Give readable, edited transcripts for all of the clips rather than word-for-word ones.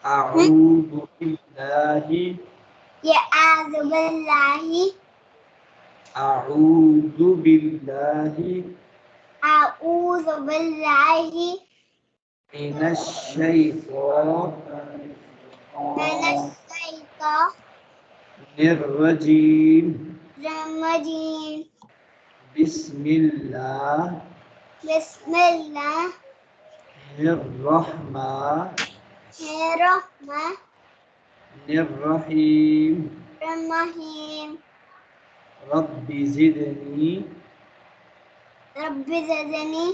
أعوذ بالله أعوذ بالله أعوذ بالله أعوذ بالله من الشيطان من الشيطان الرجيم الرجيم بسم الله بسم الله الرحمن الرحمن الرحيم الرحيم رب زدني رب زدني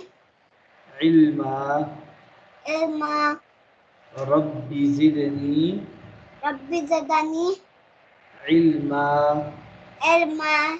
علما علما رب زدني رب زدني علما علما